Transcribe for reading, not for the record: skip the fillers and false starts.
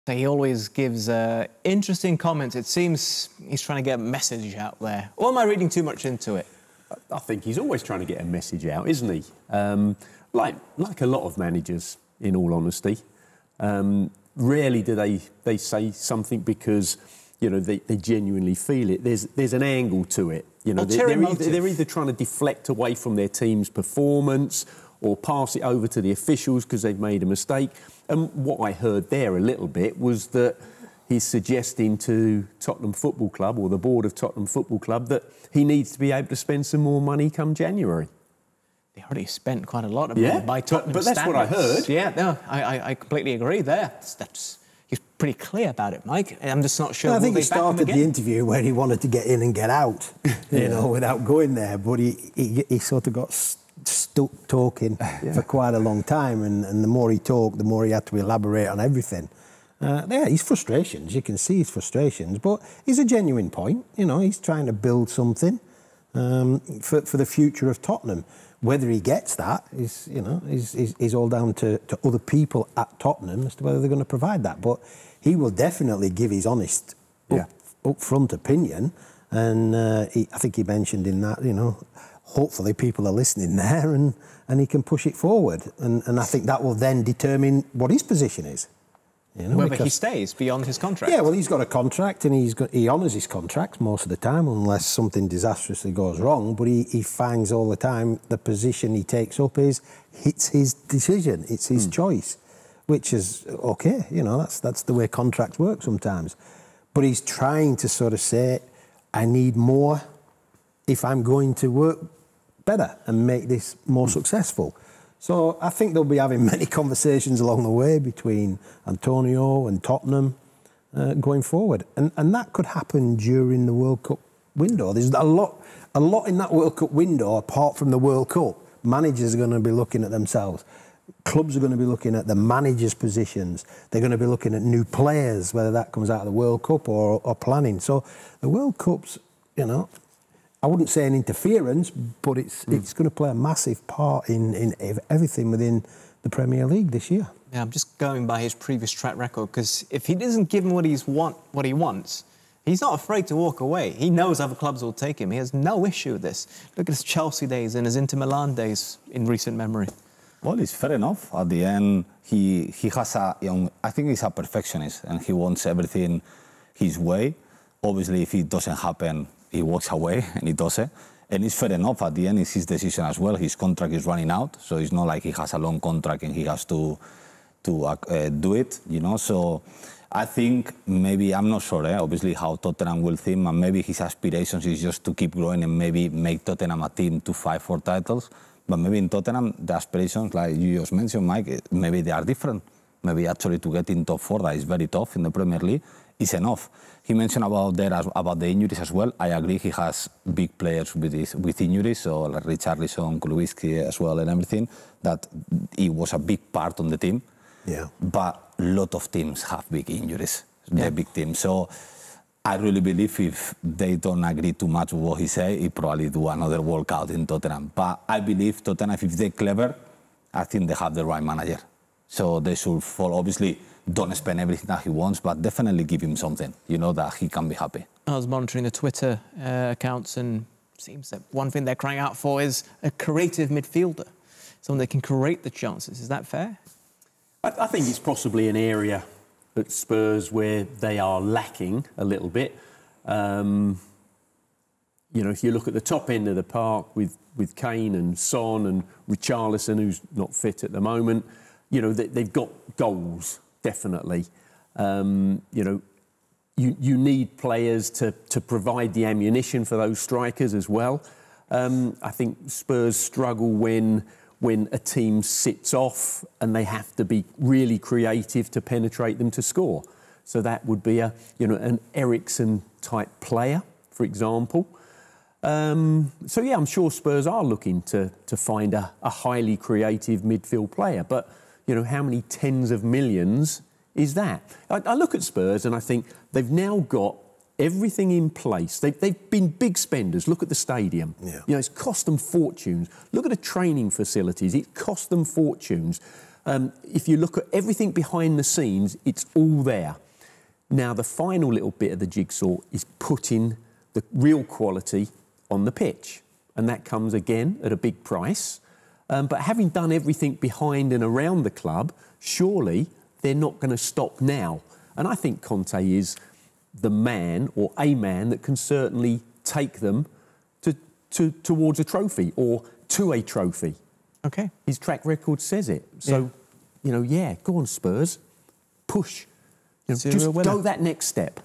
He always gives interesting comments. It seems he's trying to get a message out there. Or am I reading too much into it? I think he's always trying to get a message out, isn't he? Like a lot of managers, in all honesty. Rarely do they say something because, you know, they genuinely feel it. There's an angle to it. You know, they're either trying to deflect away from their team's performance or pass it over to the officials because they've made a mistake. And what I heard there a little bit was that he's suggesting to Tottenham Football Club, or the board of Tottenham Football Club, that he needs to be able to spend some more money come January. They already spent quite a lot of money by Tottenham but that's standards. what I heard. Yeah, no, I completely agree there. He's pretty clear about it, Mike. I'm just not sure. I think he started the interview where he wanted to get in and get out, you know, without going there. But he sort of got stuck talking for quite a long time, and the more he talked, the more he had to elaborate on everything. Yeah, his frustrations, you can see his frustrations, but he's a genuine point. You know, he's trying to build something for the future of Tottenham. Whether he gets that is, you know, is all down to other people at Tottenham as to whether they're going to provide that. But he will definitely give his honest, upfront opinion. And I think he mentioned in that, you know, hopefully people are listening there and he can push it forward. And I think that will then determine what his position is. You know, whether he stays beyond his contract. Yeah, well, he's got a contract and he honours his contracts most of the time, unless something disastrously goes wrong. But he finds all the time the position he takes up it's his decision, it's his choice, which is okay. You know, that's the way contracts work sometimes. But he's trying to sort of say, I need more if I'm going to work better and make this more successful. So I think they'll be having many conversations along the way between Antonio and Tottenham going forward. And that could happen during the World Cup window. There's a lot in that World Cup window apart from the World Cup. Managers are going to be looking at themselves. Clubs are going to be looking at the managers' positions. They're going to be looking at new players, whether that comes out of the World Cup or planning. So the World Cup's, you know, I wouldn't say an interference, but it's going to play a massive part in everything within the Premier League this year. Yeah, I'm just going by his previous track record, because if he doesn't give him what he wants, he's not afraid to walk away. He knows other clubs will take him. He has no issue with this. Look at his Chelsea days and his Inter Milan days in recent memory. Well, it's fair enough. At the end, he has I think he's a perfectionist and he wants everything his way. Obviously, if it doesn't happen, he walks away, and he does it. And it's fair enough. At the end, it's his decision as well. His contract is running out, so it's not like he has a long contract and he has to do it, you know. So I think maybe, I'm not sure, obviously, how Tottenham will think, and maybe his aspirations is just to keep growing and maybe make Tottenham a team to fight for titles. But maybe in Tottenham, the aspirations, like you just mentioned, Mike, maybe they are different. Maybe actually to get in top four, that is very tough in the Premier League, is enough. He mentioned about the injuries as well. I agree, he has big players with injuries, so like Richarlison, Kulusevski as well and everything, that he was a big part on the team. Yeah. But a lot of teams have big injuries, the big teams. So I really believe if they don't agree too much with what he said, he probably do another walkout in Tottenham. But I believe Tottenham, if they're clever, I think they have the right manager. So they should follow, obviously, don't spend everything that he wants, but definitely give him something, you know, that he can be happy. I was monitoring the Twitter accounts, and it seems that one thing they're crying out for is a creative midfielder, someone that can create the chances. Is that fair? I think it's possibly an area at Spurs where they are lacking a little bit. You know, if you look at the top end of the park with Kane and Son and Richarlison, who's not fit at the moment, you know, they've got goals, definitely. You know, you need players to provide the ammunition for those strikers as well. I think Spurs struggle when a team sits off and they have to be really creative to penetrate them to score. So that would be an Eriksen type player, for example. So yeah, I'm sure Spurs are looking to find a highly creative midfield player, but you know, how many tens of millions is that? I look at Spurs and I think they've now got everything in place. They've been big spenders. Look at the stadium. Yeah. You know, it's cost them fortunes. Look at the training facilities. It cost them fortunes. If you look at everything behind the scenes, it's all there. Now, the final little bit of the jigsaw is putting the real quality on the pitch. And that comes, again, at a big price. But having done everything behind and around the club, surely they're not going to stop now. And I think Conte is the man, or a man, that can certainly take them towards a trophy or to a trophy. Okay. His track record says it. So, you know, yeah, go on, Spurs. Push. You know, just go that next step.